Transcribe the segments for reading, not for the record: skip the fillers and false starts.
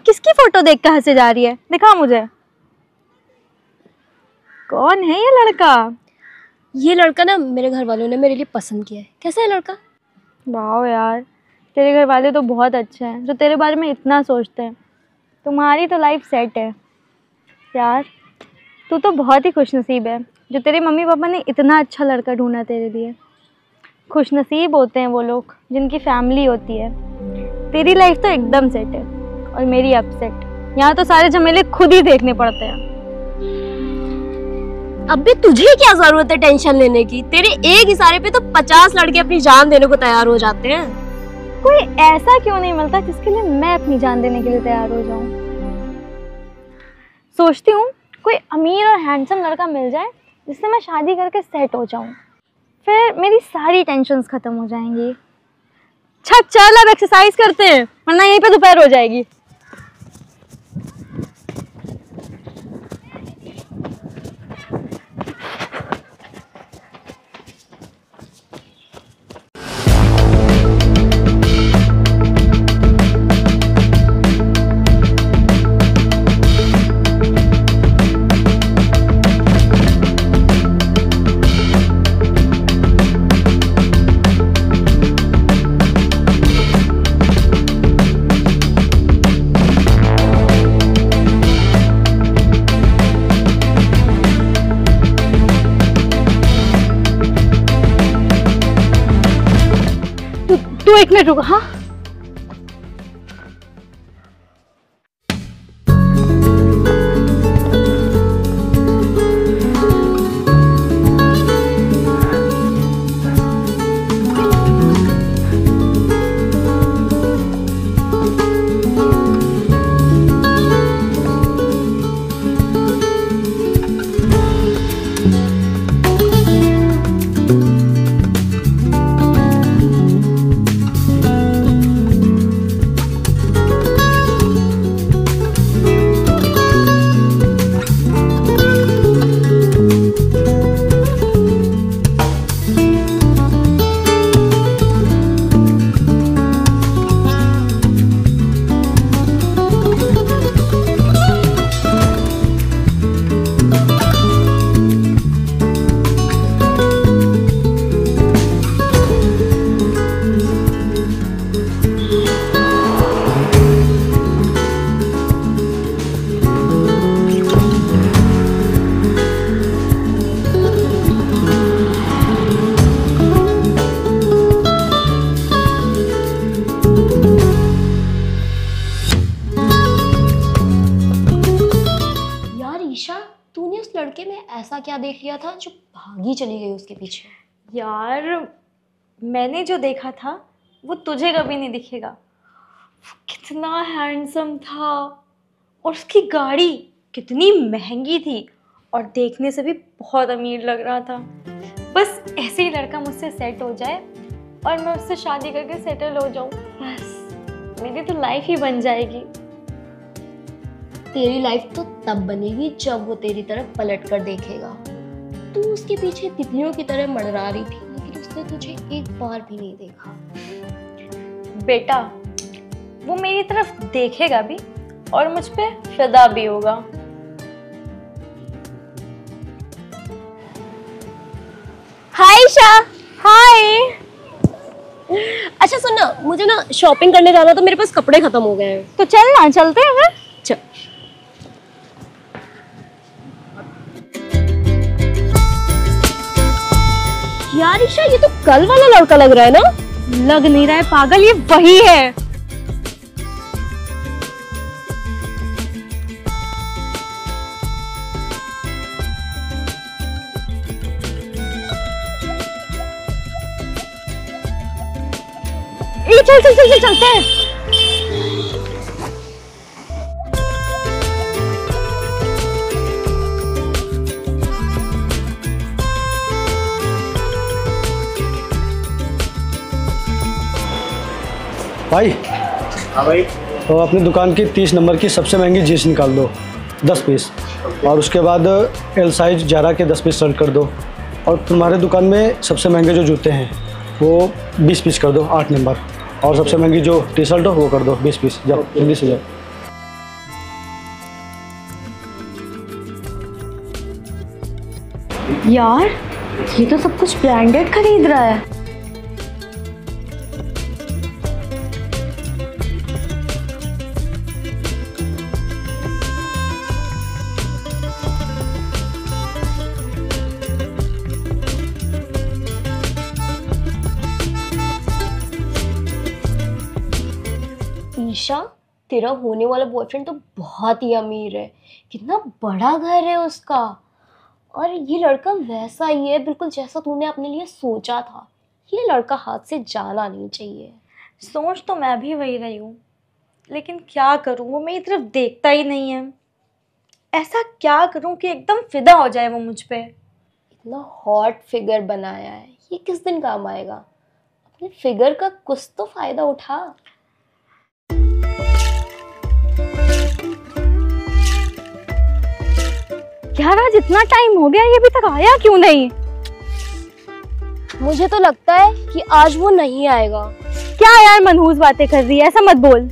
किसकी फोटो देख कर हंसे जा रही है? दिखा मुझे, कौन है ये लड़का? ये लड़का ना मेरे घर वालों ने मेरे लिए पसंद किया है। कैसा है लड़का? वाह यार, तेरे घर वाले तो बहुत अच्छे हैं जो तेरे बारे में इतना सोचते हैं। तुम्हारी तो लाइफ सेट है यार। तू तो बहुत ही खुशनसीब है जो तेरे मम्मी पापा ने इतना अच्छा लड़का ढूंढा तेरे लिए। खुशनसीब होते हैं वो लोग जिनकी फैमिली होती है। तेरी लाइफ तो एकदम सेट है और मेरी अपसेट। यहाँ तो सारे झमेले खुद ही देखने पड़ते हैं। अब भी तुझे क्या जरूरत है टेंशन लेने की? तेरे एक इशारे पे तो 50 लड़के अपनी जान देने को तैयार हो जाते हैं। कोई ऐसा क्यों नहीं मिलता जिसके लिए मैं अपनी जान देने के लिए तैयार हो जाऊं? सोचती हूँ कोई अमीर और हैंडसम लड़का मिल जाए जिससे मैं शादी करके सेट हो जाऊं, फिर मेरी सारी टेंशन्स खत्म हो जाएंगी। चल अब एक्सरसाइज करते हैं वरना यहीं पे दोपहर हो जाएगी। तू 1 मिनट रुको। हाँ, तूने उस लड़के में ऐसा क्या देख लिया था जो भागी चली गई उसके पीछे? यार मैंने जो देखा था वो तुझे कभी नहीं दिखेगा। वो कितना हैंडसम था और उसकी गाड़ी कितनी महंगी थी और देखने से भी बहुत अमीर लग रहा था। बस ऐसे ही लड़का मुझसे सेट हो जाए और मैं उससे शादी करके सेटल हो जाऊं, बस मेरी तो लाइफ ही बन जाएगी। तेरी लाइफ तो तब बनेगी जब वो तेरी तरफ पलट कर देखेगा। तू उसके पीछे तितलियों की तरह मंडरा रही थी लेकिन उसने तुझे एक बार भी नहीं देखा। बेटा वो मेरी तरफ देखेगा भी और मुझ पे फिदा भी होगा। हाय ईशा। हाय। अच्छा सुन ना, मुझे ना शॉपिंग करने जाना था, मेरे पास कपड़े खत्म हो गए हैं। तो चल ना, चलते हैं फिर। चल। यार ईशा, ये तो कल वाला लड़का लग रहा है ना? लग नहीं रहा है पागल, ये वही है। चल चल चल चलते हैं। भाई। हाँ भाई। तो अपनी दुकान की 30 नंबर की सबसे महंगी जीन्स निकाल दो, 10 पीस, और उसके बाद एल साइज जारा के 10 पीस सेलेक्ट कर दो। और तुम्हारे दुकान में सबसे महंगे जो जूते हैं वो 20 पीस कर दो, 8 नंबर। और सबसे महंगी जो टी शर्ट हो वो कर दो 20 पीस। जाओ जल्दी से जाओ। यार ये तो सब कुछ ब्रांडेड खरीद रहा है। ईशा, तेरा होने वाला बॉयफ्रेंड तो बहुत ही अमीर है, कितना बड़ा घर है उसका। और ये लड़का वैसा ही है बिल्कुल जैसा तूने अपने लिए सोचा था। ये लड़का हाथ से जाना नहीं चाहिए। सोच तो मैं भी वही रही हूँ, लेकिन क्या करूँ, वो मेरी तरफ देखता ही नहीं है। ऐसा क्या करूँ कि एकदम फिदा हो जाए वो मुझ पे। इतना हॉट फिगर बनाया है, ये किस दिन काम आएगा। अपने फिगर का कुछ तो फायदा उठा। यार आज इतना टाइम हो गया, ये अभी तक आया क्यों नहीं? मुझे तो लगता है कि आज वो नहीं आएगा। क्या यार मनहूस बातें कर रही है, ऐसा मत बोल।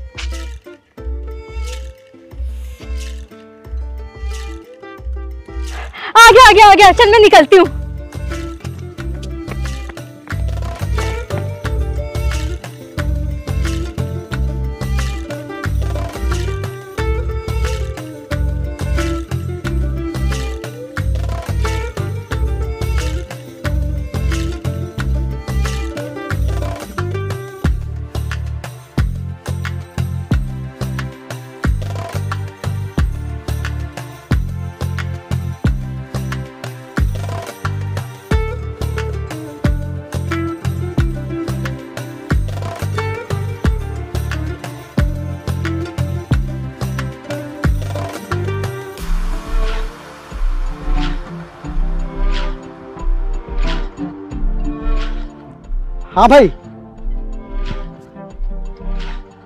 आ गया आ गया आ गया, चल मैं निकलती हूँ। हाँ भाई।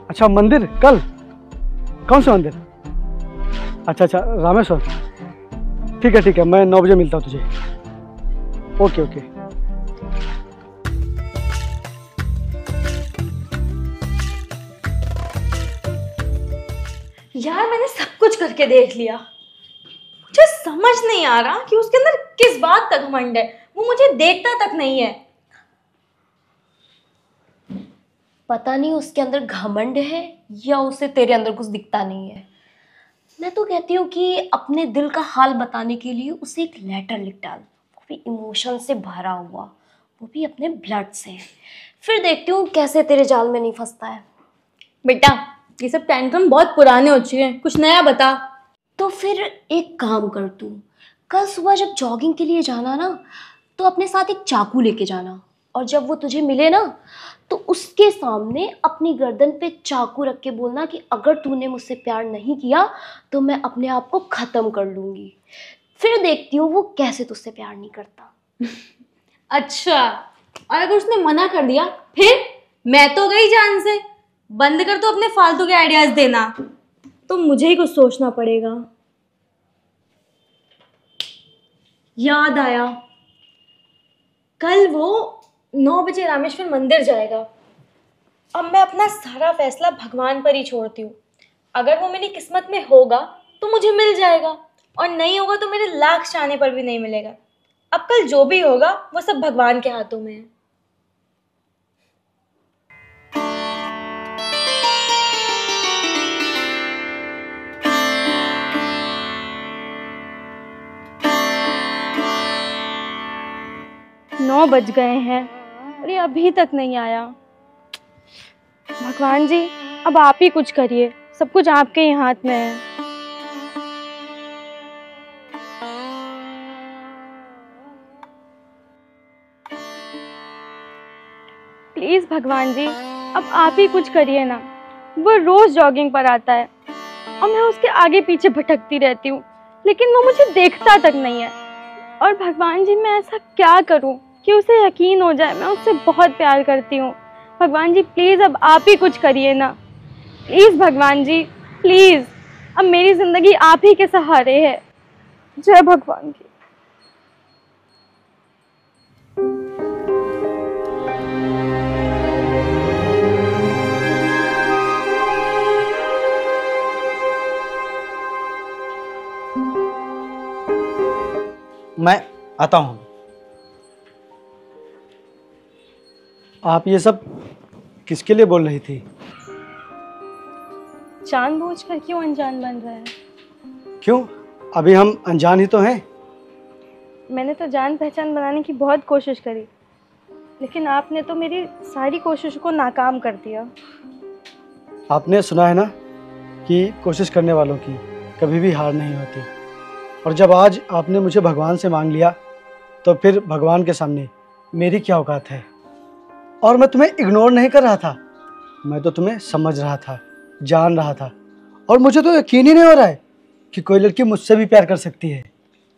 अच्छा मंदिर कल? कौन सा मंदिर? अच्छा अच्छा रामेश्वर। ठीक है, मैं 9 बजे मिलता हूँ तुझे। Okay okay. यार मैंने सब कुछ करके देख लिया, मुझे समझ नहीं आ रहा कि उसके अंदर किस बात का घमंड है। वो मुझे देखता तक नहीं है। पता नहीं उसके अंदर घमंड है या उसे तेरे अंदर कुछ दिखता नहीं है। मैं तो कहती हूँ कि अपने दिल का हाल बताने के लिए उसे एक लेटर लिख डाल, वो भी इमोशन से भरा हुआ, वो भी अपने ब्लड से। फिर देखती हूँ कैसे तेरे जाल में नहीं फंसता है। बेटा ये सब टेंशन बहुत पुराने हो चुके हैं, कुछ नया बता। तो फिर एक काम कर तू, कल सुबह जब जॉगिंग के लिए जाना ना, तो अपने साथ एक चाकू लेके जाना, और जब वो तुझे मिले ना तो उसके सामने अपनी गर्दन पे चाकू रख के बोलना कि अगर तूने मुझसे प्यार नहीं किया तो मैं अपने आप को ख़त्म कर लूँगी। फिर देखती हूँ वो कैसे तुझसे प्यार नहीं करता। अच्छा, और अगर उसने मना कर दिया फिर? मैं तो गई जान से। बंद कर तो अपने फालतू के आइडियाज देना, तो मुझे ही कुछ सोचना पड़ेगा। याद आया, कल वो 9 बजे रामेश्वर मंदिर जाएगा। अब मैं अपना सारा फैसला भगवान पर ही छोड़ती हूँ। अगर वो मेरी किस्मत में होगा तो मुझे मिल जाएगा, और नहीं होगा तो मेरे लाख चाहने पर भी नहीं मिलेगा। अब कल जो भी होगा वो सब भगवान के हाथों में है। नौ बज गए हैं और ये अभी तक नहीं आया। भगवान जी अब आप ही कुछ करिए, सब कुछ आपके ही हाथ में है। प्लीज भगवान जी अब आप ही कुछ करिए ना। वो रोज जॉगिंग पर आता है और मैं उसके आगे पीछे भटकती रहती हूँ, लेकिन वो मुझे देखता तक नहीं है। और भगवान जी मैं ऐसा क्या करूँ कि उसे यकीन हो जाए मैं उससे बहुत प्यार करती हूँ। भगवान जी प्लीज़ अब आप ही कुछ करिए ना, प्लीज़ भगवान जी प्लीज़। अब मेरी ज़िंदगी आप ही के सहारे है। जय भगवान की। मैं आता हूँ। आप ये सब किसके लिए बोल रही थी? जानबूझकर क्यों अनजान बन रहा है? क्यों, अभी हम अनजान ही तो हैं। मैंने तो जान पहचान बनाने की बहुत कोशिश करी, लेकिन आपने तो मेरी सारी कोशिश को नाकाम कर दिया। आपने सुना है ना कि कोशिश करने वालों की कभी भी हार नहीं होती। और जब आज आपने मुझे भगवान से मांग लिया तो फिर भगवान के सामने मेरी क्या औकात है। और मैं तुम्हें इग्नोर नहीं कर रहा था, मैं तो तुम्हें समझ रहा था, जान रहा था। और मुझे तो यकीन ही नहीं हो रहा है कि कोई लड़की मुझसे भी प्यार कर सकती है।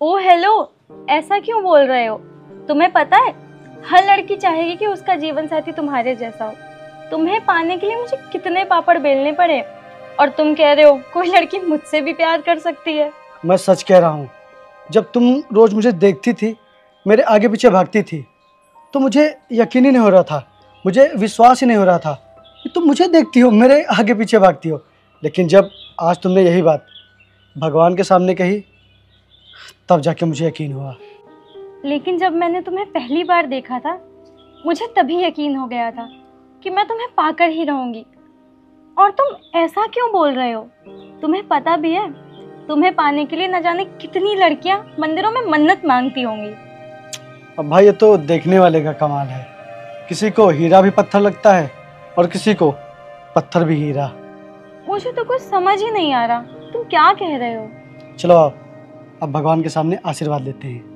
ओ हेलो, ऐसा क्यों बोल रहे हो? तुम्हें पता है हर लड़की चाहेगी कि उसका जीवन साथी तुम्हारे जैसा हो। तुम्हें पाने के लिए मुझे कितने पापड़ बेलने पड़े, और तुम कह रहे हो कोई लड़की मुझसे भी प्यार कर सकती है। मैं सच कह रहा हूँ, जब तुम रोज मुझे देखती थी, मेरे आगे पीछे भागती थी, तो मुझे यकीन ही नहीं हो रहा था, मुझे विश्वास ही नहीं हो रहा था कि तुम मुझे देखती हो, मेरे आगे पीछे भागती हो। लेकिन जब आज तुमने यही बात भगवान के सामने कही, तब जाके मुझे यकीन हुआ। लेकिन जब मैंने तुम्हें पहली बार देखा था, मुझे तभी यकीन हो गया था कि मैं तुम्हें पाकर ही रहूंगी। और तुम ऐसा क्यों बोल रहे हो? तुम्हें पता भी है तुम्हें पाने के लिए न जाने कितनी लड़कियां मंदिरों में मन्नत मांगती होंगी। अब भाई, ये तो देखने वाले का कमाल है। किसी को हीरा भी पत्थर लगता है और किसी को पत्थर भी हीरा। मुझे तो कुछ समझ ही नहीं आ रहा, तुम क्या कह रहे हो? चलो आओ, अब भगवान के सामने आशीर्वाद लेते हैं।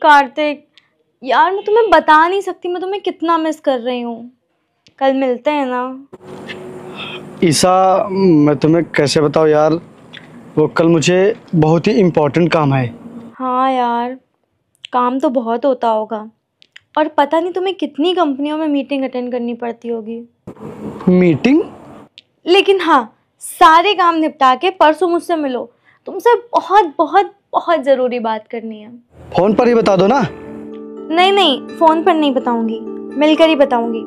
कार्तिक यार, मैं तुम्हें बता नहीं सकती मैं तुम्हें कितना मिस कर रही हूँ। कल मिलते हैं ना? ईसा, मैं तुम्हें कैसे बताऊँ यार, वो कल मुझे बहुत ही इम्पोर्टेंट काम है। हाँ यार, काम तो बहुत होता होगा, और पता नहीं तुम्हें कितनी कंपनियों में मीटिंग अटेंड करनी पड़ती होगी। मीटिंग? लेकिन हाँ, सारे काम निपटा के परसों मुझसे मिलो, तुमसे बहुत बहुत बहुत ज़रूरी बात करनी है। फोन पर ही बता दो ना। नहीं नहीं, फ़ोन पर नहीं बताऊंगी, मिलकर ही बताऊंगी।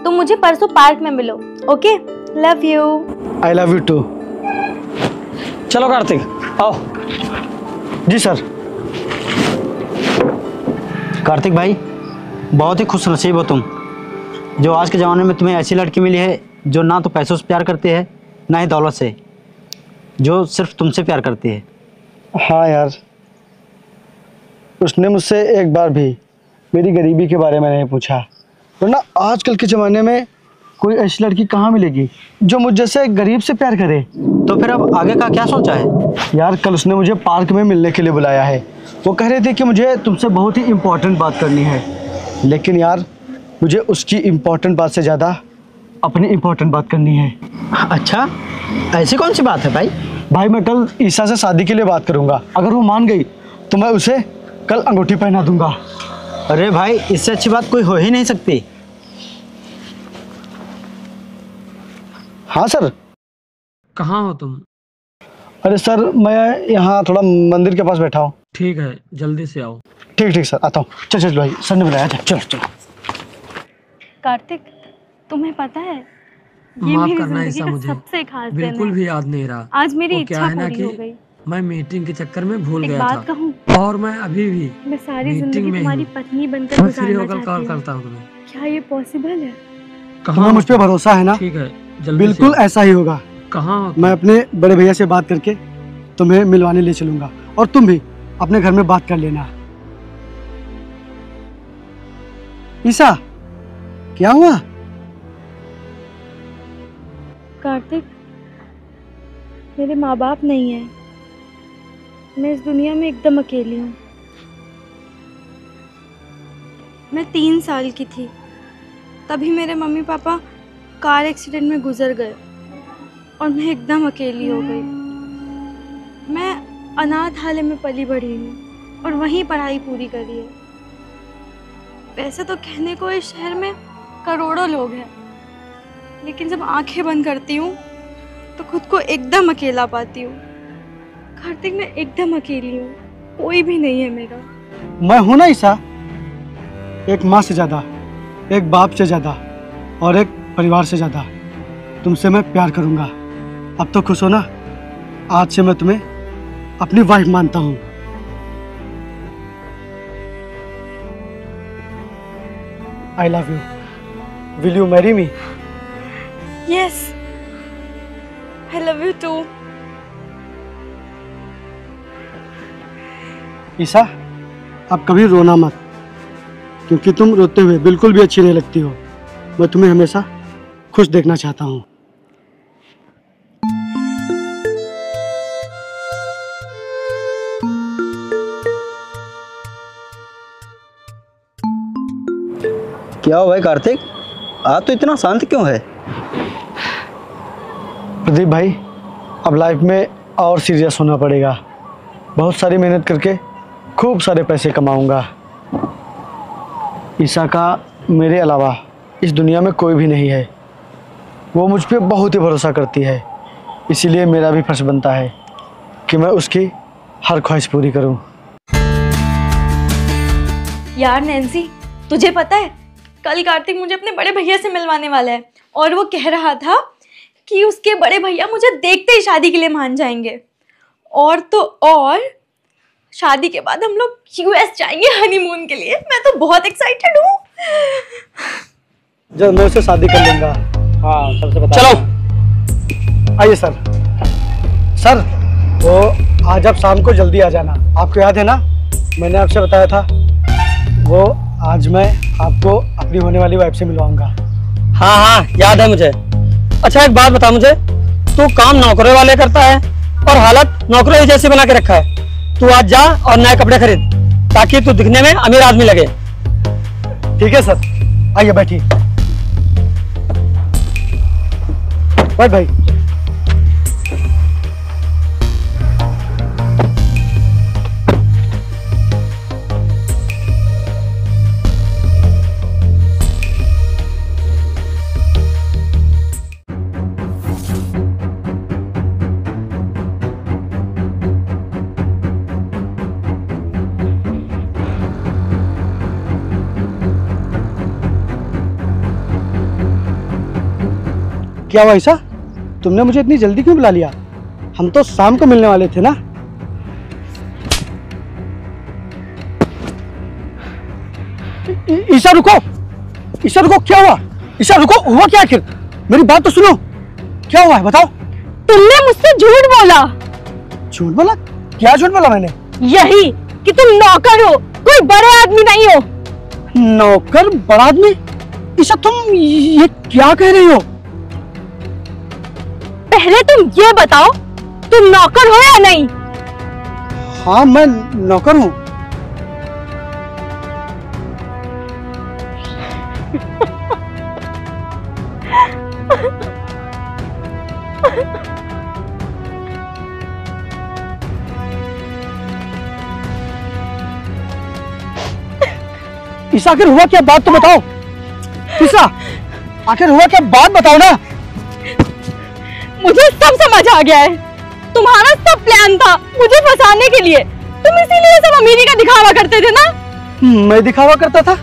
तुम मुझे परसों पार्क में मिलो, okay? Love you. I love you too. चलो कार्तिक, आओ। जी सर। कार्तिक भाई, बहुत ही खुश नसीब हो तुम, जो आज के ज़माने में तुम्हें ऐसी लड़की मिली है जो ना तो पैसों से प्यार करती है, ना ही दौलत से, जो सिर्फ तुमसे प्यार करती है। हाँ यार, उसने मुझसे एक बार भी मेरी गरीबी के बारे में नहीं पूछा, वरना आजकल के ज़माने में कोई ऐसी लड़की कहाँ मिलेगी जो मुझ जैसे गरीब से प्यार करे। तो फिर अब आगे का क्या सोचा है? यार, कल उसने मुझे पार्क में मिलने के लिए बुलाया है। वो कह रहे थे कि मुझे तुमसे बहुत ही इम्पोर्टेंट बात करनी है, लेकिन यार मुझे उसकी इम्पोर्टेंट बात से ज़्यादा अपनी इम्पोर्टेंट बात करनी है। अच्छा, ऐसी कौन सी बात है भाई? भाई, मैं कल ईसा से शादी के लिए बात करूँगा, अगर वो मान गई तो मैं उसे कल अंगूठी पहना दूंगा। अरे भाई, इससे अच्छी बात कोई हो ही नहीं सकती। हाँ सर। कहाँ हो तुम? अरे सर, मैं यहाँ थोड़ा मंदिर के पास बैठा हूँ। ठीक है, जल्दी से आओ। ठीक ठीक सर, आता हूँ। चल चल भाई, सर ने बुलाया था, चलो चलो। कार्तिक, तुम्हें पता है ये माफ मेरी करना जिंदगी ऐसा का मुझे सबसे खास दिन बिल्कुल है। भी याद नहीं रहा। आज मेरी वो इच्छा क्या है ना पूरी हो कि गई। मैं मीटिंग के चक्कर में भूल एक गया बात था, कहूँ, और मैं अभी भी मैं सारी मीटिंग जिंदगी में तुम्हारी हूँ। पत्नी बनकर मैं फ्री गुजारना होकर कॉल चाहती हूँ। करता हूँ तुम्हें। क्या ये पॉसिबल है? कहाँ तुम्हें हो मुझ पे तुम? भरोसा है ना? ठीक है, जल्दी बिल्कुल से ऐसा ही होगा। आओ। कहाँ हो तुम? मैं अपने बड़े भैया से बात करके तुम्हें मिलवाने ले चलूंगा, और तुम भी अपने घर में बात कर लेना। ईसा, क्या हुआ? कार्तिक, मेरे माँ बाप नहीं है, मैं इस दुनिया में एकदम अकेली हूँ। मैं 3 साल की थी, तभी मेरे मम्मी पापा कार एक्सीडेंट में गुजर गए और मैं एकदम अकेली हो गई। मैं अनाथालय में पली बढ़ी हूँ और वहीं पढ़ाई पूरी करी है। वैसे तो कहने को इस शहर में करोड़ों लोग हैं, लेकिन जब आंखें बंद करती हूँ तो खुद को एकदम अकेला पाती हूँ। कार्तिक, मैं एकदम अकेली हूँ, कोई भी नहीं है मेरा। मैं हूं ना ईशा, एक माँ से ज़्यादा, एक बाप से ज़्यादा और एक परिवार से ज़्यादा तुमसे मैं प्यार करूँगा। अब तो खुश हो ना? आज से मैं तुम्हें अपनी वाइफ मानता हूँ। I love you. Will you marry me? Yes, I love you too. Isha, अब कभी रोना मत, क्योंकि तुम रोते हुए बिल्कुल भी अच्छी नहीं लगती हो। मैं तुम्हें हमेशा खुश देखना चाहता हूँ। क्या हुआ भाई कार्तिक, आज तो इतना शांत क्यों है? प्रदीप भाई, अब लाइफ में और सीरियस होना पड़ेगा। बहुत सारी मेहनत करके खूब सारे पैसे कमाऊंगा। ईशा का मेरे अलावा इस दुनिया में कोई भी नहीं है। वो मुझ पे बहुत ही भरोसा करती है, इसीलिए मेरा भी फर्ज बनता है कि मैं उसकी हर ख्वाहिश पूरी करूं। यार नैन्सी, तुझे पता है कल कार्तिक मुझे अपने बड़े भैया से मिलवाने वाला है, और वो कह रहा था कि उसके बड़े भैया मुझे देखते ही शादी के लिए मान जाएंगे। और तो और शादी के बाद हम लोग यूएस जाएंगे हनीमून के लिए। मैं तो बहुत एक्साइटेड हूँ। जब मैं उससे शादी कर लूंगा। हाँ, सबसे बता। चलो आइए सर। सर, वो आज आप शाम को जल्दी आ जाना। आपको याद है ना, मैंने आपसे बताया था वो आज मैं आपको अपनी होने वाली वाइफ से मिलवाऊंगा। हाँ हाँ, याद है मुझे। अच्छा एक बात बता मुझे, तू काम नौकरों वाले करता है और हालत नौकरों ही जैसी बना के रखा है। तू आज जा और नए कपड़े खरीद, ताकि तू दिखने में अमीर आदमी लगे। ठीक है सर, आइए बैठिए। बैठ भाई। क्या हुआ ईशा, तुमने मुझे इतनी जल्दी क्यों बुला लिया? हम तो शाम को मिलने वाले थे ना। ईशा रुको, ईशा रुको, क्या हुआ? ईशा रुको, हुआ क्या आखिर? मेरी बात तो सुनो, क्या हुआ है बताओ। तुमने मुझसे झूठ बोला। झूठ बोला? क्या झूठ बोला मैंने? यही कि तुम नौकर हो, कोई बड़े आदमी नहीं हो। नौकर बड़ा आदमी? ईशा तुम ये क्या कह रही हो? पहले तुम ये बताओ, तुम नौकर हो या नहीं? हाँ मैं नौकर हूँ। ईशा आखिर हुआ क्या, बात तो बताओ। ईशा आखिर हुआ क्या, बात बताओ ना। मुझे सब समझ आ गया है। तुम्हारा सब प्लान था मुझे फंसाने के लिए। तुम इसीलिए सब अमीरी का दिखावा करते थे ना? मैं दिखावा करता था?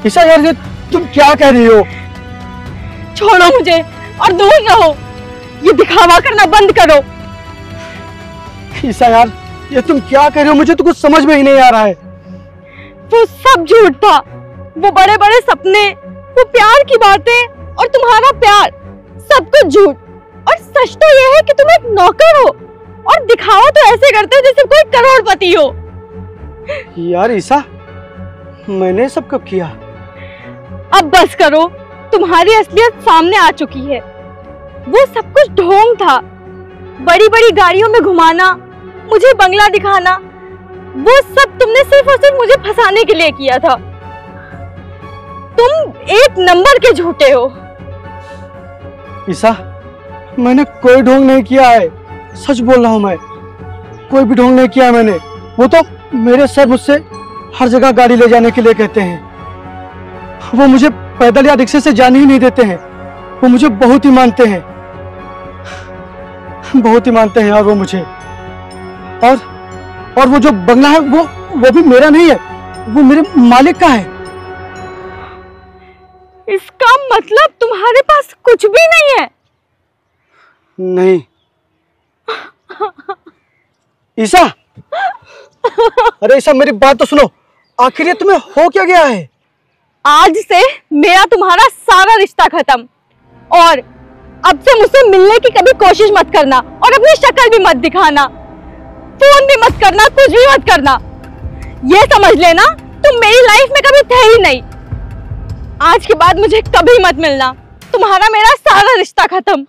ईशा यार ये तुम क्या कह रही हो? छोड़ो मुझे और दूर रहो। ये दिखावा करना बंद करो। ईशा यार ये तुम क्या कह रही हो, मुझे तो कुछ समझ में ही नहीं आ रहा है। वो सब झूठ था। वो बड़े बड़े सपने, वो प्यार की बातें और तुम्हारा प्यार, सब कुछ झूठ। और सच तो ये है कि तुम एक नौकर हो और दिखावा तो ऐसे करते हो जैसे कोई करोड़पति हो। यार ईशा, मैंने सब कब किया? अब बस करो, तुम्हारी असलियत सामने आ चुकी है। वो सब कुछ ढोंग था। बड़ी बड़ी गाड़ियों में घुमाना, मुझे बंगला दिखाना, वो सब तुमने सिर्फ और सिर्फ मुझे फंसाने के लिए किया था। तुम एक नंबर के झूठे हो। ईशा मैंने कोई ढोंग नहीं किया है, सच बोल रहा हूँ मैं। कोई भी ढोंग नहीं किया है मैंने। वो तो मेरे सर मुझसे हर जगह गाड़ी ले जाने के लिए कहते हैं, वो मुझे पैदल या रिक्शे से जाने ही नहीं देते हैं। वो मुझे बहुत ही मानते हैं, बहुत ही मानते हैं यार वो मुझे। और वो जो बंगला है वो भी मेरा नहीं है, वो मेरे मालिक का है। इसका मतलब तुम्हारे पास कुछ भी नहीं है? नहीं। ईशा, अरे ईशा मेरी बात तो सुनो, आखिर ये तुम्हें हो क्या गया है? आज से मेरा तुम्हारा सारा रिश्ता खत्म, और अब से मुझसे मिलने की कभी कोशिश मत करना, और अपनी शक्ल भी मत दिखाना, फोन भी मत करना, कुछ भी मत करना। ये समझ लेना तुम मेरी लाइफ में कभी थे ही नहीं। आज के बाद मुझे कभी मत मिलना, तुम्हारा मेरा सारा रिश्ता खत्म।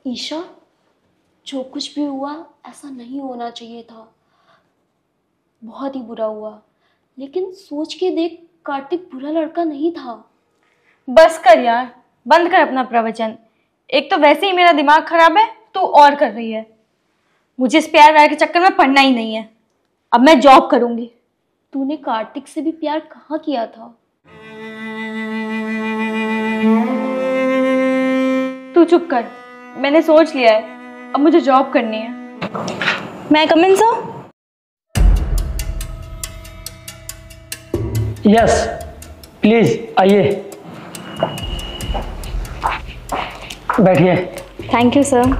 ईशा, जो कुछ भी हुआ ऐसा नहीं होना चाहिए था। बहुत ही बुरा हुआ, लेकिन सोच के देख, कार्तिक बुरा लड़का नहीं था। बस कर यार, बंद कर अपना प्रवचन। एक तो वैसे ही मेरा दिमाग खराब है, तू और कर रही है। मुझे इस प्यार व्यार के चक्कर में पड़ना ही नहीं है। अब मैं जॉब करूंगी। तूने कार्तिक से भी प्यार कहाँ किया था? तू चुप कर, मैंने सोच लिया है, अब मुझे जॉब करनी है। मैं come in sir? Yes please आइए, बैठिए। Thank you sir.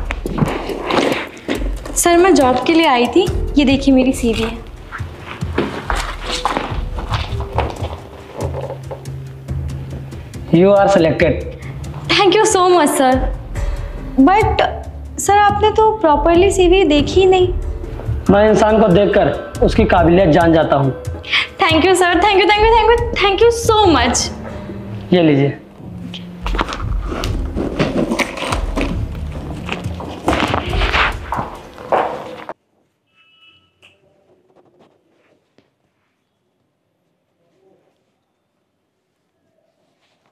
सर मैं जॉब के लिए आई थी, ये देखिए मेरी सीवी है। You are selected. Thank you so much sir. But sir आपने तो प्रॉपरली सीवी देखी ही नहीं। मैं इंसान को देखकर उसकी काबिलियत जान जाता हूँ। Thank you sir, thank you thank you thank you thank you so much. ये लीजिए।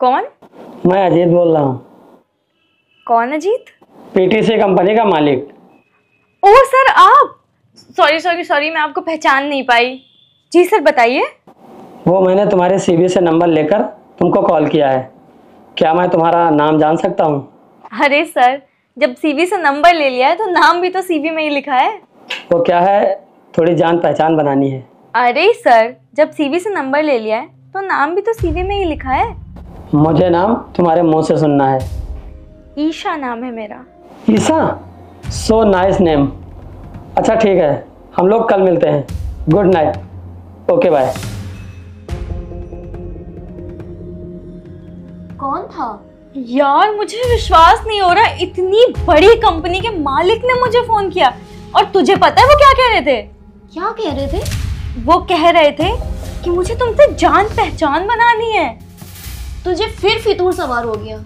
कौन? मैं अजीत बोल रहा हूँ। कौन अजीत? पीटीसी कंपनी का मालिक। ओ सर आप, सॉरी सॉरी सॉरी, मैं आपको पहचान नहीं पाई। जी सर बताइए। वो मैंने तुम्हारे सीवी से नंबर लेकर तुमको कॉल किया है। क्या मैं तुम्हारा नाम जान सकता हूँ? अरे सर, जब सीवी से नंबर ले लिया है तो नाम भी तो सीवी में ही लिखा है। वो क्या है, थोड़ी जान पहचान बनानी है। अरे सर, जब सीवी से नंबर ले लिया है तो नाम भी तो सीवी में ही लिखा है। मुझे नाम तुम्हारे मुंह से सुनना है। ईशा नाम है मेरा। Isha, so nice name. अच्छा ठीक है, हम लोग कल मिलते हैं। Good night. Okay bye. कौन था? यार मुझे विश्वास नहीं हो रहा, इतनी बड़ी कंपनी के मालिक ने मुझे फोन किया। और तुझे पता है वो क्या कह रहे थे? क्या कह रहे थे? वो कह रहे थे कि मुझे तुमसे जान पहचान बनानी है। तुझे फिर फितूर सवार हो गया।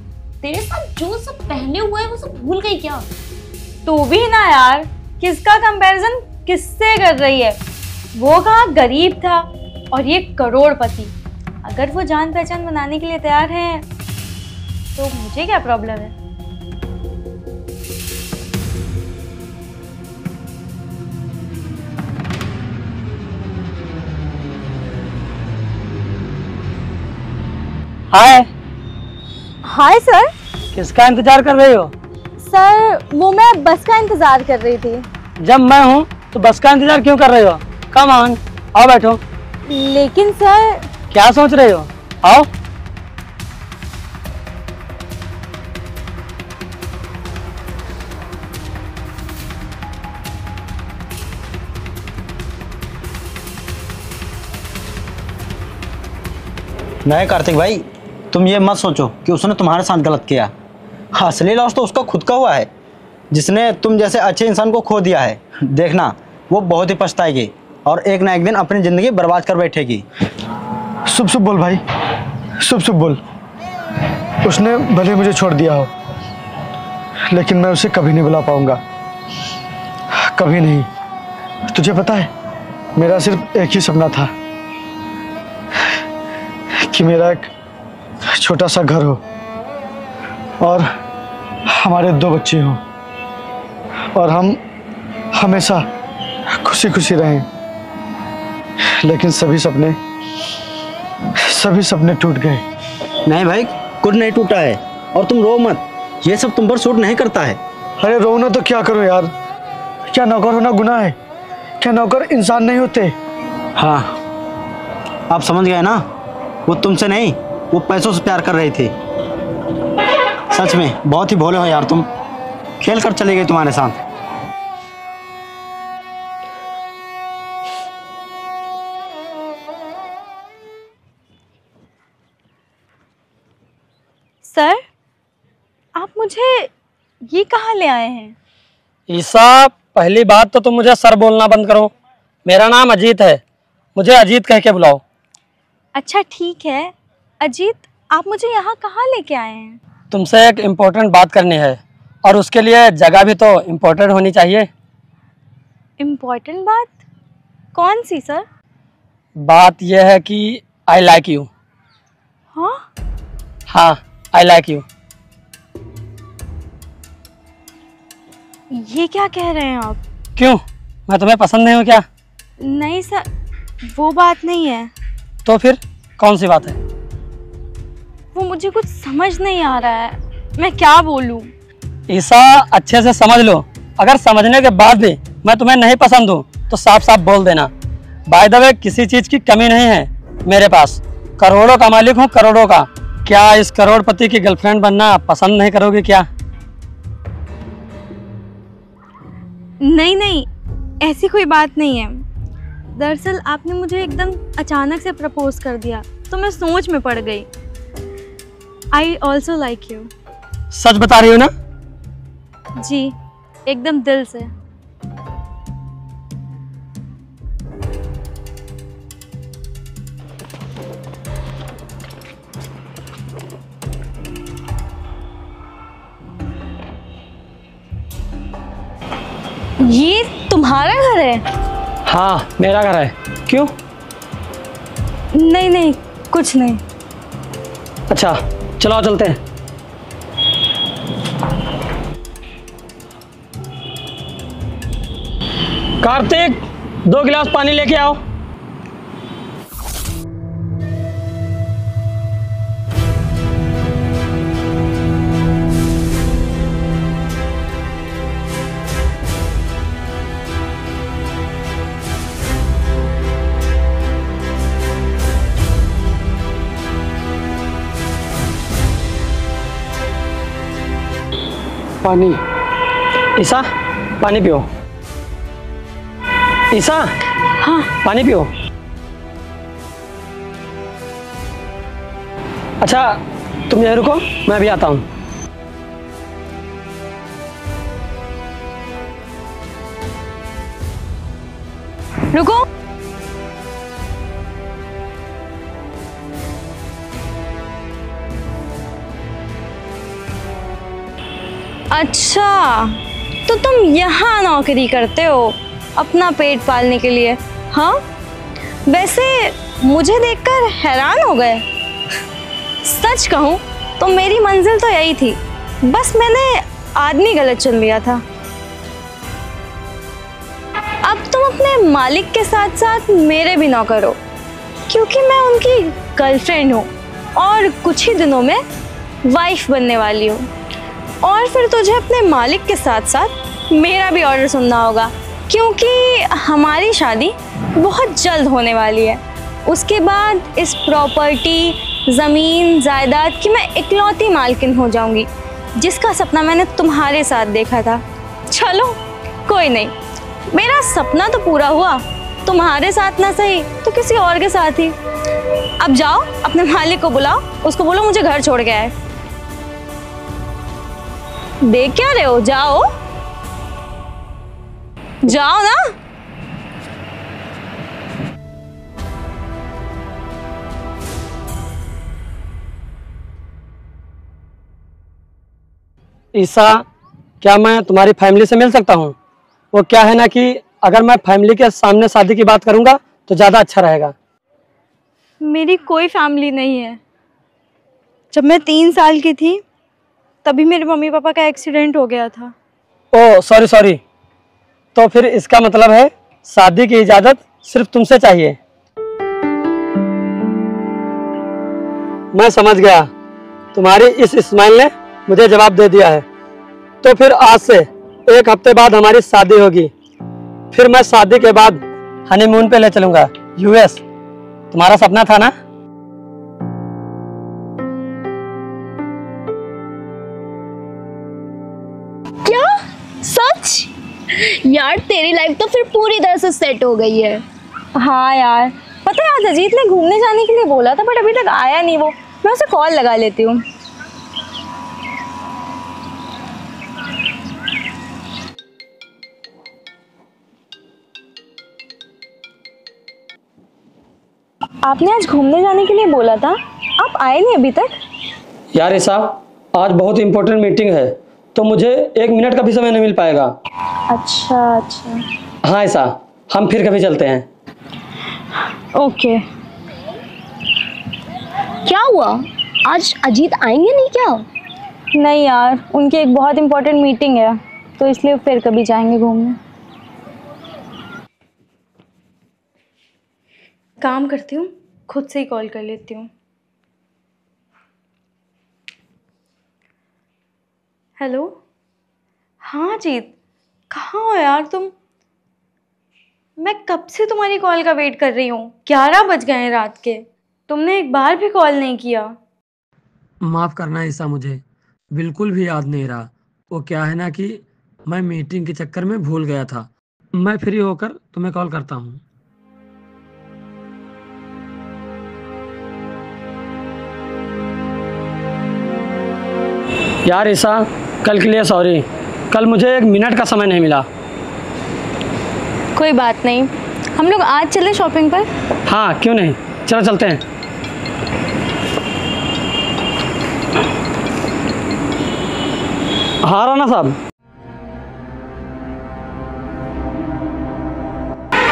तेरे साथ जो सब पहले हुआ है वो सब भूल गई क्या? तू भी ना यार, किसका कंपैरिजन किससे कर रही है? वो कहाँ गरीब था और ये करोड़पति। अगर वो जान पहचान बनाने के लिए तैयार हैं तो मुझे क्या प्रॉब्लम है? हाय। Hi sir. किसका इंतजार कर रही हो? सर वो मैं बस का इंतजार कर रही थी। जब मैं हूँ तो बस का इंतजार क्यों कर रही हो? कम ऑन, आओ बैठो। लेकिन सर। क्या सोच रही हो? आओ। नहीं कार्तिक भाई, तुम ये मत सोचो कि उसने तुम्हारे साथ गलत किया। असली लॉस तो उसका खुद का हुआ है, जिसने तुम जैसे अच्छे इंसान को खो दिया है। देखना वो बहुत ही पछताएगी और एक ना एक दिन अपनी ज़िंदगी बर्बाद कर बैठेगी। शुभ शुभ बोल भाई, शुभ शुभ बोल। उसने भले मुझे छोड़ दिया हो, लेकिन मैं उसे कभी नहीं भुला पाऊंगा, कभी नहीं। तुझे पता है, मेरा सिर्फ एक ही सपना था कि मेरा एक छोटा सा घर हो और हमारे 2 बच्चे हों और हम हमेशा खुशी खुशी रहें। लेकिन सभी सपने टूट गए। नहीं भाई, कुछ नहीं टूटा है और तुम रो मत, ये सब तुम पर सूट नहीं करता है। अरे रोना तो क्या करो यार, क्या नौकर होना गुनाह है? क्या नौकर इंसान नहीं होते? हाँ, आप समझ गए ना, वो तुमसे नहीं, वो पैसों से प्यार कर रही थी। सच में बहुत ही भोले हो यार तुम, खेल कर चली गई तुम्हारे साथ। सर, आप मुझे ये कहाँ ले आए हैं? ईसा, पहली बात तो तुम मुझे सर बोलना बंद करो। मेरा नाम अजीत है, मुझे अजीत कह के बुलाओ। अच्छा ठीक है अजीत, आप मुझे यहाँ कहाँ लेके आए हैं? तुमसे एक इम्पोर्टेंट बात करनी है और उसके लिए जगह भी तो इम्पोर्टेंट होनी चाहिए। इम्पोर्टेंट बात? कौन सी सर? बात यह है कि आई लाइक यू। हाँ? हाँ, आई लाइक यू। ये क्या कह रहे हैं आप? क्यों, मैं तुम्हें पसंद नहीं हूँ क्या? नहीं सर, वो बात नहीं है। तो फिर कौन सी बात है? वो मुझे कुछ समझ नहीं आ रहा है, मैं क्या बोलूं? ईसा, अच्छे से समझ लो। अगर समझने के बाद भी मैं तुम्हें नहीं पसंद हूँ तो साफ साफ बोल देना। बाय द वे, किसी चीज की कमी नहीं है मेरे पास, करोड़ों का मालिक हूँ, करोड़ों का। क्या इस करोड़पति की गर्लफ्रेंड बनना पसंद नहीं करोगे क्या? नहीं नहीं, ऐसी कोई बात नहीं है। दरअसल आपने मुझे एकदम अचानक से प्रपोज कर दिया तो मैं सोच में पड़ गई। I also like you. सच बता रही हो ना? जी, एकदम दिल से। ये तुम्हारा घर है? हाँ, मेरा घर है। क्यों? नहीं नहीं, कुछ नहीं। अच्छा, चलो चलते हैं। कार्तिक, 2 गिलास पानी लेके आओ। पानी। ईसा, पानी पियो। ईसा, हाँ पानी पियो। अच्छा, तुम यहीं रुको, मैं अभी आता हूँ। रुको। अच्छा, तो तुम यहाँ नौकरी करते हो अपना पेट पालने के लिए? हाँ, वैसे मुझे देखकर हैरान हो गए। सच कहूँ तो मेरी मंजिल तो यही थी, बस मैंने आदमी गलत चुन लिया था। अब तुम अपने मालिक के साथ साथ मेरे भी नौकर हो, क्योंकि मैं उनकी गर्लफ्रेंड हूँ और कुछ ही दिनों में वाइफ बनने वाली हूँ। और फिर तुझे अपने मालिक के साथ साथ मेरा भी ऑर्डर सुनना होगा, क्योंकि हमारी शादी बहुत जल्द होने वाली है। उसके बाद इस प्रॉपर्टी, ज़मीन, जायदाद की मैं इकलौती मालकिन हो जाऊंगी, जिसका सपना मैंने तुम्हारे साथ देखा था। चलो कोई नहीं, मेरा सपना तो पूरा हुआ, तुम्हारे साथ ना सही तो किसी और के साथ ही। अब जाओ अपने मालिक को बुलाओ, उसको बोलो मुझे घर छोड़ के आए। देख क्या रहे हो, जाओ जाओ ना। ईसा, क्या मैं तुम्हारी फैमिली से मिल सकता हूँ? वो क्या है ना कि अगर मैं फैमिली के सामने शादी की बात करूँगा तो ज़्यादा अच्छा रहेगा। मेरी कोई फैमिली नहीं है। जब मैं 3 साल की थी तभी मेरे मम्मी पापा का एक्सीडेंट हो गया था। ओह सॉरी सॉरी, तो फिर इसका मतलब है शादी की इजाज़त सिर्फ तुमसे चाहिए। मैं समझ गया, तुम्हारी इस स्माइल ने मुझे जवाब दे दिया है। तो फिर आज से 1 हफ्ते बाद हमारी शादी होगी। फिर मैं शादी के बाद हनीमून पे ले चलूंगा यूएस। तुम्हारा सपना था ना? क्या सच? यार तेरी लाइफ तो फिर पूरी तरह से सेट हो गई है। हाँ यार, पता है आज अजीत ने घूमने जाने के लिए बोला था, बट अभी तक आया नहीं वो। मैं उसे कॉल लगा लेती हूँ। आपने आज घूमने जाने के लिए बोला था, आप आए नहीं अभी तक। यार ईसा, आज बहुत इंपॉर्टेंट मीटिंग है तो मुझे 1 मिनट का भी समय नहीं मिल पाएगा। अच्छा अच्छा। हाँ ईसा, हम फिर कभी चलते हैं। ओके। क्या हुआ, आज अजीत आएंगे नहीं क्या? नहीं यार, उनकी एक बहुत इंपॉर्टेंट मीटिंग है तो इसलिए फिर कभी जाएंगे घूमने। काम करती हूँ, खुद से ही कॉल कर लेती हूँ। हेलो, हाँ जीत, कहाँ हो यार तुम? मैं कब से तुम्हारी कॉल का वेट कर रही हूँ। 11 बज गए हैं रात के, तुमने एक बार भी कॉल नहीं किया। माफ़ करना ईसा, मुझे बिल्कुल भी याद नहीं रहा। वो क्या है ना कि मैं मीटिंग के चक्कर में भूल गया था। मैं फ्री होकर तुम्हें कॉल करता हूँ। यार ईसा, कल के लिए सॉरी, कल मुझे 1 मिनट का समय नहीं मिला। कोई बात नहीं, हम लोग आज चले शॉपिंग पर। हाँ क्यों नहीं, चलो चलते हैं। हाँ राना साहब,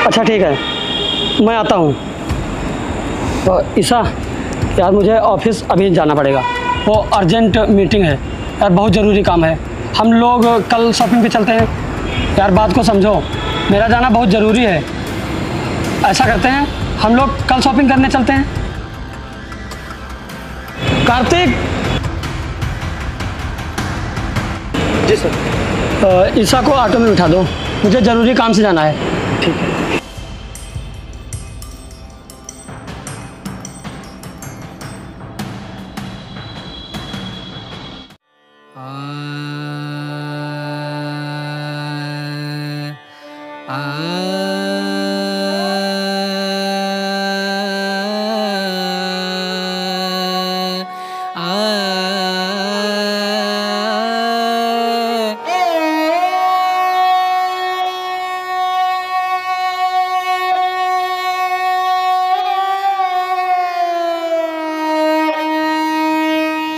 अच्छा ठीक है, मैं आता हूँ। तो ईसा यार, मुझे ऑफिस अभी जाना पड़ेगा, वो अर्जेंट मीटिंग है यार, बहुत ज़रूरी काम है। हम लोग कल शॉपिंग पे चलते हैं यार, बात को समझो, मेरा जाना बहुत ज़रूरी है। ऐसा करते हैं, हम लोग कल शॉपिंग करने चलते हैं। कार्तिक। जी सर। ईसा को ऑटो में बिठा दो, मुझे ज़रूरी काम से जाना है। ठीक है।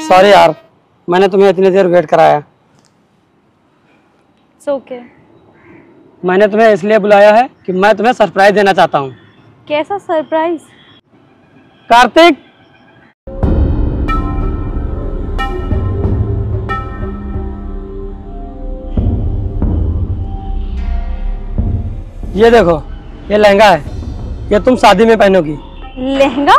सॉरी यार, मैंने तुम्हें इतनी देर वेट कराया। It's okay। मैंने तुम्हें इसलिए बुलाया है कि मैं तुम्हें सरप्राइज देना चाहता हूँ। कैसा सरप्राइज? कार्तिक, ये देखो, ये लहंगा है, ये तुम शादी में पहनोगी। लहंगा?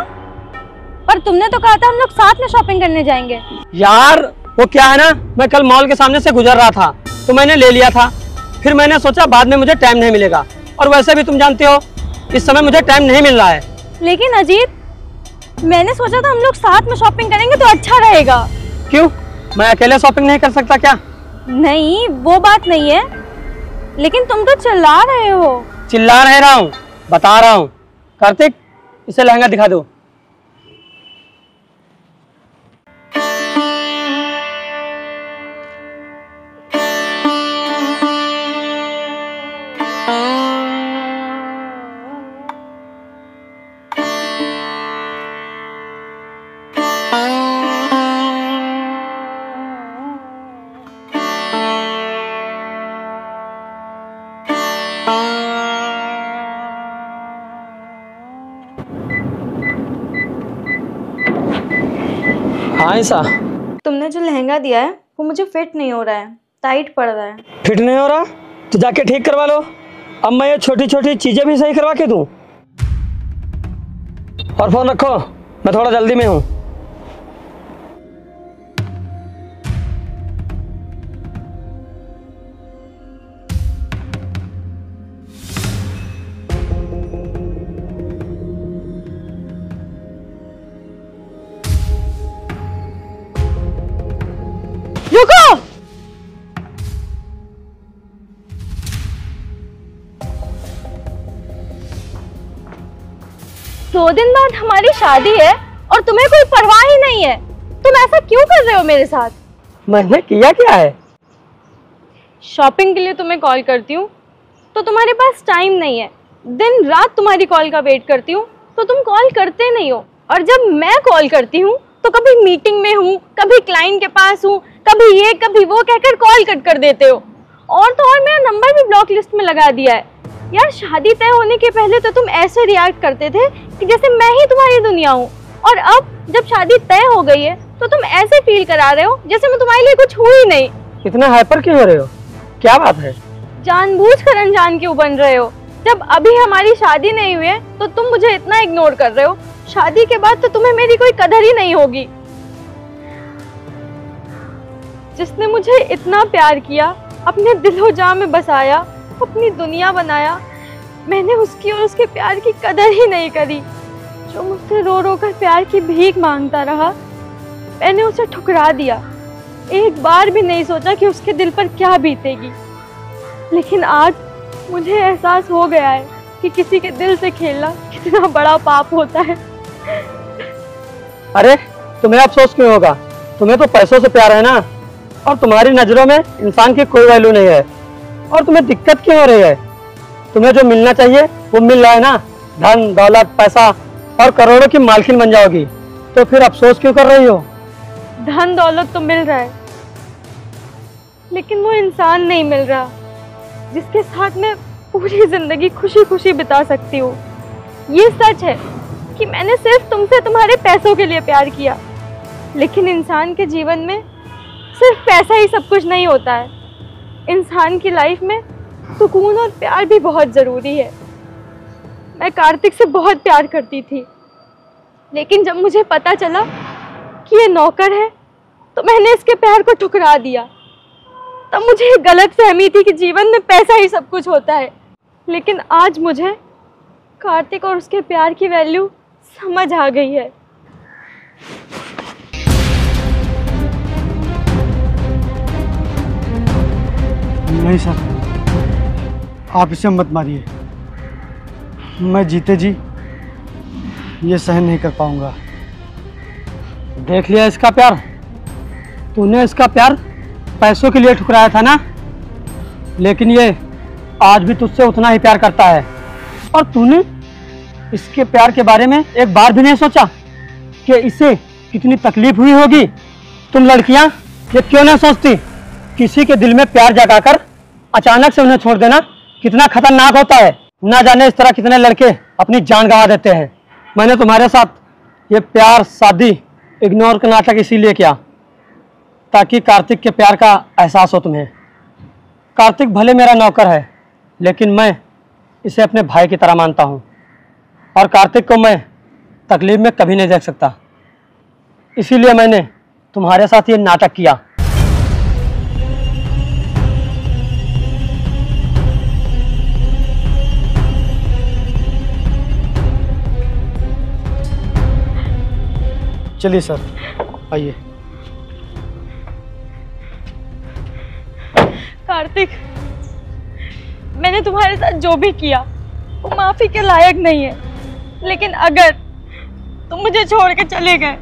पर तुमने तो कहा था हम लोग साथ में शॉपिंग करने जाएंगे। यार वो क्या है ना, मैं कल मॉल के सामने से गुजर रहा था तो मैंने ले लिया था। फिर मैंने सोचा बाद में मुझे टाइम नहीं मिलेगा, और वैसे भी तुम जानते हो इस समय मुझे टाइम नहीं मिल रहा है। लेकिन अजीत, मैंने सोचा था हम लोग साथ में शॉपिंग करेंगे तो अच्छा रहेगा। क्यों, मैं अकेले शॉपिंग नहीं कर सकता क्या? नहीं, वो बात नहीं है, लेकिन तुम तो चिल्ला रहे हो। चिल्ला रहा हूँ, बता रहा हूँ। कार्तिक, इसे लहंगा दिखा दो। हाँ ऐसा तुमने जो लहंगा दिया है वो मुझे फिट नहीं हो रहा है, टाइट पड़ रहा है। फिट नहीं हो रहा तो जाके ठीक करवा लो। अब मैं ये छोटी छोटी चीजें भी सही करवा के दूं। और फोन रखो, मैं थोड़ा जल्दी में हूँ। रुको, दो दिन बाद हमारी शादी है और तुम्हें कोई परवाह ही नहीं है। तुम ऐसा क्यों कर रहे हो मेरे साथ? मैंने किया क्या है? शॉपिंग के लिए तुम्हें कॉल करती हूँ तो तुम्हारे पास टाइम नहीं है। दिन रात तुम्हारी कॉल का वेट करती हूँ तो तुम कॉल करते नहीं हो। और जब मैं कॉल करती हूँ तो कभी मीटिंग में हूँ, कभी क्लाइंट के पास हूँ, कभी ये कभी वो कहकर कॉल कट कर देते हो। और तो और मेरा नंबर भी ब्लॉक लिस्ट में लगा दिया है। यार शादी तय होने के पहले तो तुम ऐसे रिएक्ट करते थे कि जैसे मैं ही तुम्हारी दुनिया हूँ, और अब जब शादी तय हो गई है तो तुम ऐसे फील करा रहे हो जैसे मैं तुम्हारे लिए कुछ हूँ ही नहीं। इतना हाइपर क्यों हो रहे हो? क्या बात है? जानबूझकर अनजान क्यों बन रहे हो? जब अभी हमारी शादी नहीं हुई है तो तुम मुझे इतना इग्नोर कर रहे हो। शादी के बाद तो तुम्हें मेरी कोई कदर ही नहीं होगी। जिसने मुझे इतना प्यार किया, अपने दिलो जान में बसाया, अपनी दुनिया बनाया, मैंने उसकी और उसके प्यार की कदर ही नहीं करी। जो मुझसे रो रो कर प्यार की भीख मांगता रहा, मैंने उसे ठुकरा दिया। एक बार भी नहीं सोचा कि उसके दिल पर क्या बीतेगी। लेकिन आज मुझे एहसास हो गया है कि किसी के दिल से खेलना कितना बड़ा पाप होता है। अरे तुम्हें अफसोस क्यों होगा? तुम्हें तो पैसों से प्यार है ना, और तुम्हारी नजरों में इंसान की कोई वैल्यू नहीं है। और तुम्हें दिक्कत क्यों हो रही है? तुम्हें जो मिलना चाहिए वो मिल रहा है ना। धन दौलत पैसा और करोड़ों की मालकिन बन जाओगी, तो फिर अफसोस क्यों कर रही हो? धन दौलत तो मिल रहा है, लेकिन वो इंसान नहीं मिल रहा जिसके साथ मैं पूरी जिंदगी खुशी खुशी बिता सकती हूँ। ये सच है कि मैंने सिर्फ तुमसे तुम्हारे पैसों के लिए प्यार किया, लेकिन इंसान के जीवन में सिर्फ पैसा ही सब कुछ नहीं होता है। इंसान की लाइफ में सुकून और प्यार भी बहुत ज़रूरी है। मैं कार्तिक से बहुत प्यार करती थी, लेकिन जब मुझे पता चला कि ये नौकर है तो मैंने इसके प्यार को ठुकरा दिया। तब मुझे एक गलत फहमी थी कि जीवन में पैसा ही सब कुछ होता है, लेकिन आज मुझे कार्तिक और उसके प्यार की वैल्यू समझ आ गई है। नहीं सर, आप इसे मत मारिए। मैं जीते जी ये सहन नहीं कर पाऊंगा। देख लिया इसका प्यार? तूने इसका प्यार पैसों के लिए ठुकराया था ना, लेकिन ये आज भी तुझसे उतना ही प्यार करता है। और तूने इसके प्यार के बारे में एक बार भी नहीं सोचा कि इसे कितनी तकलीफ हुई होगी। तुम लड़कियां ये क्यों नहीं सोचती? किसी के दिल में प्यार जगाकर अचानक से उन्हें छोड़ देना कितना खतरनाक होता है। ना जाने इस तरह कितने लड़के अपनी जान गंवा देते हैं। मैंने तुम्हारे साथ ये प्यार शादी इग्नोर का नाटक इसीलिए किया ताकि कार्तिक के प्यार का एहसास हो तुम्हें। कार्तिक भले मेरा नौकर है, लेकिन मैं इसे अपने भाई की तरह मानता हूँ, और कार्तिक को मैं तकलीफ में कभी नहीं देख सकता। इसीलिए मैंने तुम्हारे साथ ये नाटक किया। चलिए सर, आइए। कार्तिक, मैंने तुम्हारे साथ जो भी किया वो माफी के लायक नहीं है, लेकिन अगर तुम मुझे छोड़ के चले गए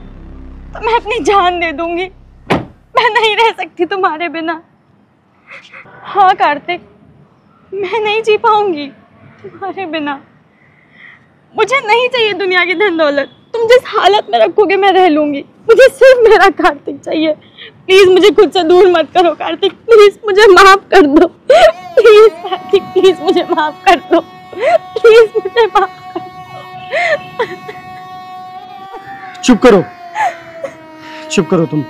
तो मैं अपनी जान दे दूंगी। मैं नहीं रह सकती तुम्हारे बिना। हाँ कार्तिक, मैं नहीं जी पाऊंगी तुम्हारे बिना। मुझे नहीं चाहिए दुनिया की धन दौलत। तुम जिस हालत में रखोगे मैं रह लूंगी। मुझे सिर्फ मेरा कार्तिक चाहिए। प्लीज मुझे खुद से दूर मत करो कार्तिक। प्लीज मुझे माफ कर दो। प्लीज कार्तिक, प्लीज मुझे माफ कर दो। प्लीज मुझे माफ कर दो। चुप करो, चुप करो तुम।